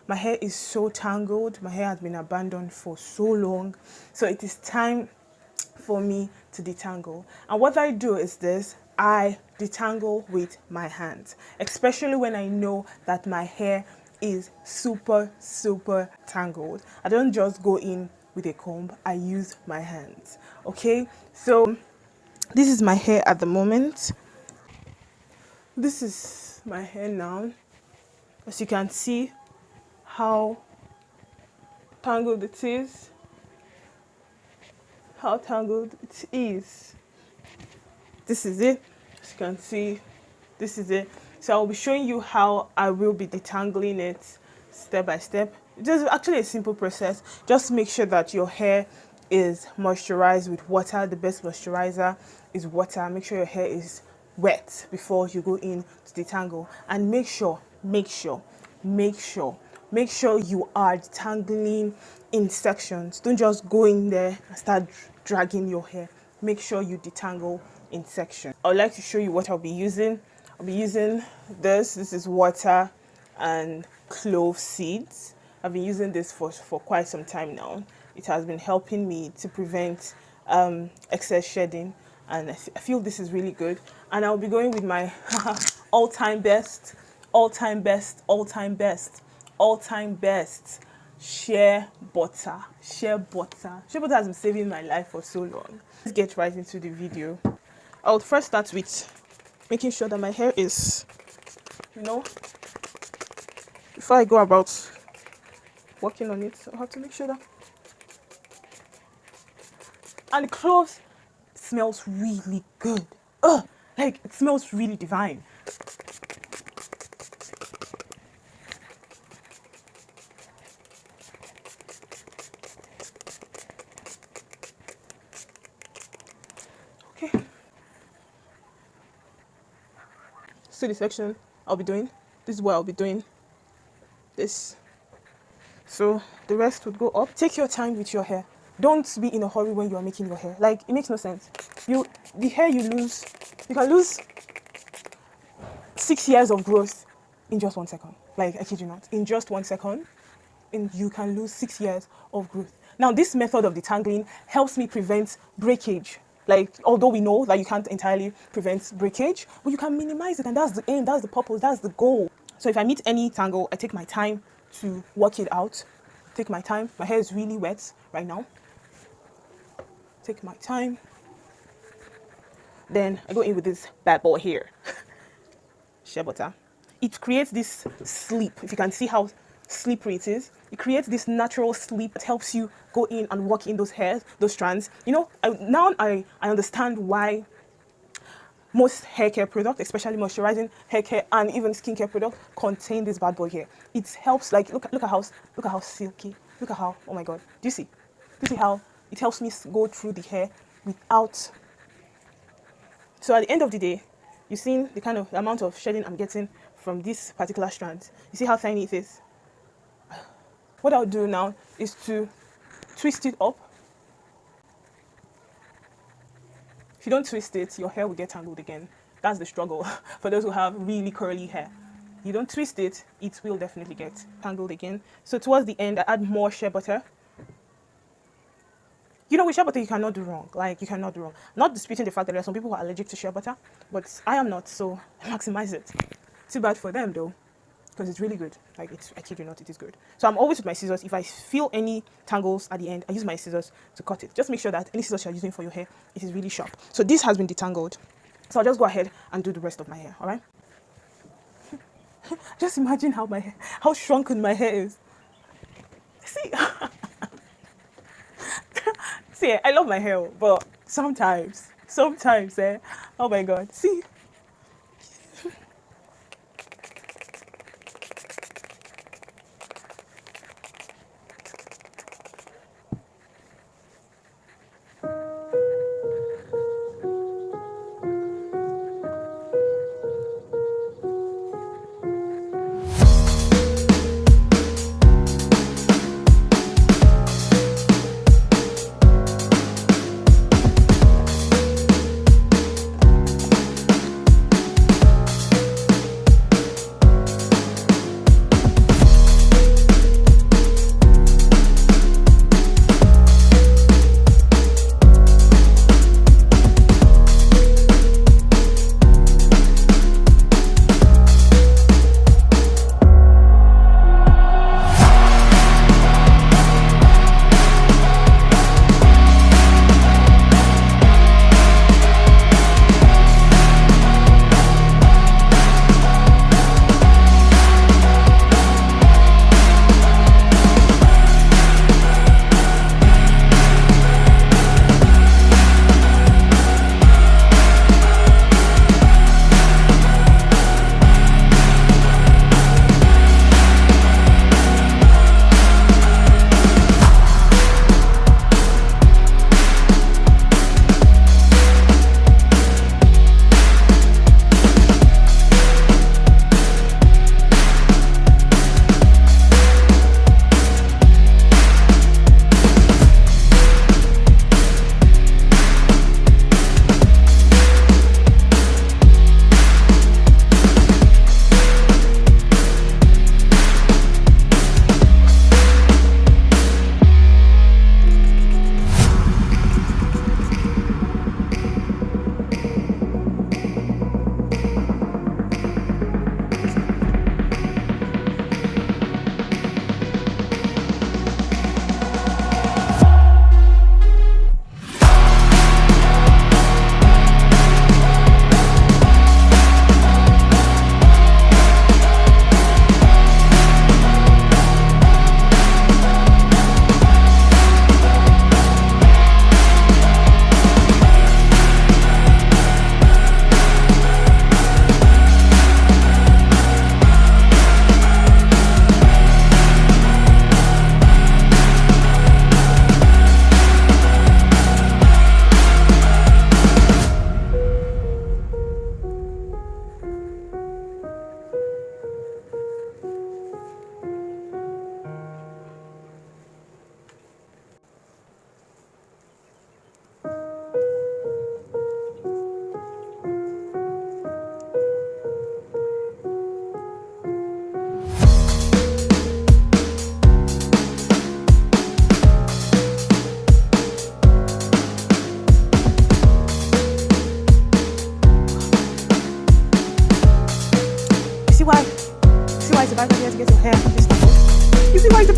My hair is so tangled. My hair has been abandoned for so long. So it is time for me to detangle. And what I do is this: I detangle with my hands, especially when I know that my hair is super tangled. I don't just go in with a comb, I use my hands. Okay, so this is my hair at the moment. This is my hair now. As you can see how tangled it is. How tangled it is. This is it. As you can see, this is it. So I'll be showing you how I will be detangling it step by step. It's actually a simple process. Just make sure that your hair is moisturized with water. The best moisturizer is water. Make sure your hair is wet before you go in to detangle. And make sure you are detangling in sections. Don't just go in there and start dragging your hair. Make sure you detangle in sections. I would like to show you what I'll be using. I'll be using this. This is water and clove seeds. I've been using this for quite some time now. It has been helping me to prevent excess shedding, and I feel this is really good. And I'll be going with my all-time best shea butter. Shea butter has been saving my life for so long. Let's get right into the video. I'll first start with making sure that my hair is, before I go about working on it, I have to make sure that. And the cloves smells really good. Like it smells really divine. Okay. So the section I'll be doing. This is what I'll be doing. This. So the rest would go up. Take your time with your hair. Don't be in a hurry when you are making your hair. Like, it makes no sense. The hair you lose, you can lose 6 years of growth in just 1 second. Like, I kid you not. In just 1 second, you can lose 6 years of growth. Now, this method of detangling helps me prevent breakage. Like, although we know that you can't entirely prevent breakage, but you can minimize it, and that's the aim, that's the purpose, that's the goal. So if I meet any tangle, I take my time to work it out. Take my time. My hair is really wet right now. Take my time. Then I go in with this bad boy here. Shea butter. It creates this sleep. If you can see how slippery it is, it creates this natural sleep that helps you go in and work in those hairs, those strands. Now I understand why most hair care products, especially moisturizing hair care and even skincare products, contain this bad boy here. It helps, like, look at how silky. Look at how, oh my god. Do you see? Do you see how it helps me go through the hair without. So at the end of the day, you've seen the kind of amount of shedding I'm getting from this particular strand. You see how tiny it is? What I'll do now is to twist it up. If you don't twist it, your hair will get tangled again. That's the struggle for those who have really curly hair. You don't twist it, it will definitely get tangled again. So towards the end, I add more shea butter. With shea butter, you cannot do wrong. Like, you cannot do wrong. Not disputing the fact that there are some people who are allergic to shea butter, but I am not, so I maximize it. Too bad for them, though, because it's really good. Like, I kid you not, it is good. So I'm always with my scissors. If I feel any tangles at the end, I use my scissors to cut it. Just make sure that any scissors you're using for your hair, it is really sharp. So this has been detangled. So I'll just go ahead and do the rest of my hair, all right? Just imagine how shrunken my hair is. See? See, I love my hair, but sometimes, oh my god, see?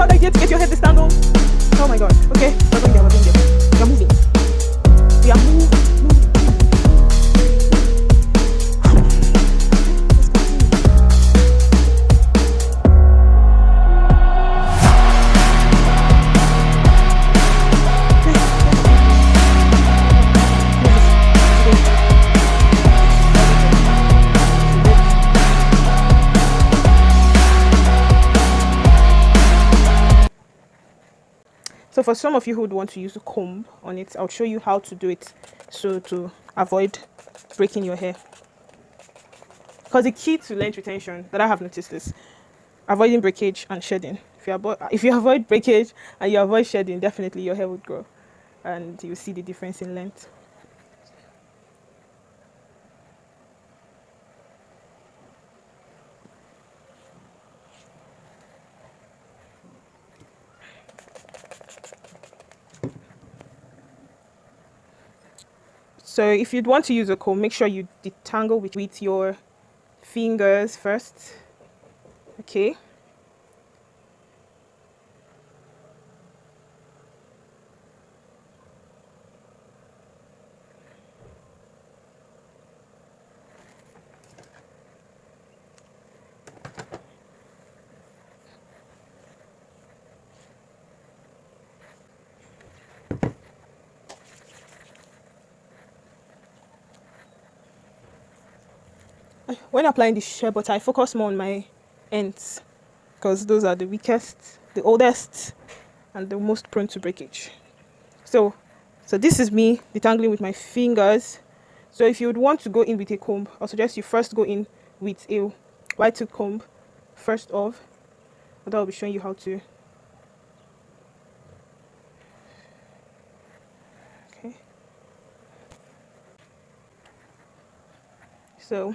bad idea to get your head distangled. Oh my god. Okay, we're going there, we're going there. We are moving. We are moving. Let's continue. So for some of you who would want to use a comb on it, I'll show you how to do it so to avoid breaking your hair. Because the key to length retention that I have noticed is avoiding breakage and shedding. If you avoid breakage and you avoid shedding, definitely your hair would grow and you'll see the difference in length. So if you'd want to use a comb, make sure you detangle with your fingers first. Okay. When applying the shea butter, I focus more on my ends because those are the weakest, the oldest, and the most prone to breakage. So this is me detangling with my fingers. So if you would want to go in with a comb, I'll suggest you first go in with a wide tooth comb first off, and that will be showing you how to. Okay. So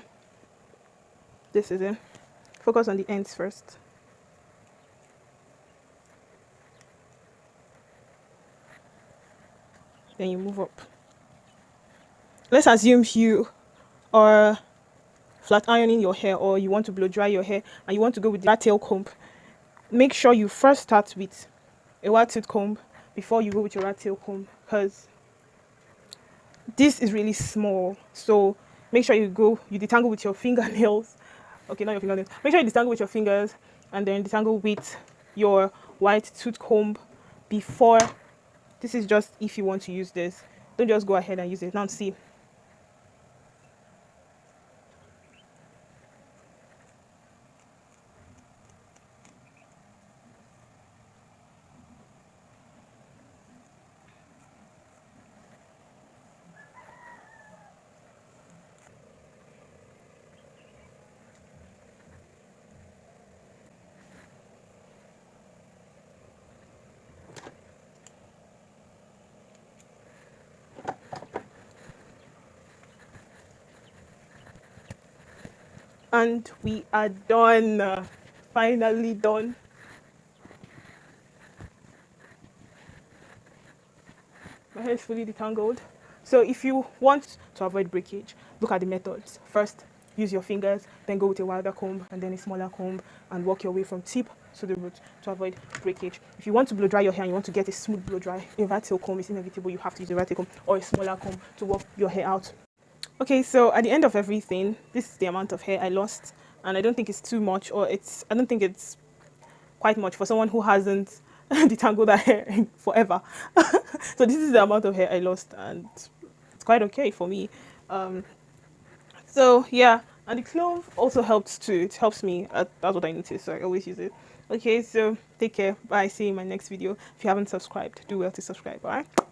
this is it. Focus on the ends first. Then you move up. Let's assume you are flat ironing your hair or you want to blow dry your hair and you want to go with the rat tail comb. Make sure you first start with a wide tooth comb before you go with your rat tail comb, because this is really small. So make sure you detangle with your fingernails. Okay, not your fingernails. Make sure you detangle with your fingers and then detangle with your white tooth comb before. This is just if you want to use this. Don't just go ahead and use it. Now see. And we are done. Finally done. My hair is fully detangled. So if you want to avoid breakage, look at the methods. First, use your fingers, then go with a wider comb and then a smaller comb and work your way from tip to the root to avoid breakage. If you want to blow dry your hair and you want to get a smooth blow dry, a rat tail comb is inevitable. You have to use a rat tail comb or a smaller comb to work your hair out. Okay, so at the end of everything, this is the amount of hair I lost, and I don't think it's too much, or I don't think it's quite much for someone who hasn't detangled their hair forever. So this is the amount of hair I lost, and it's quite okay for me. So yeah, and the clove also helps too. It helps me. That's what I noticed, so I always use it. Okay, so take care. Bye. See you in my next video. If you haven't subscribed, do well to subscribe. All right.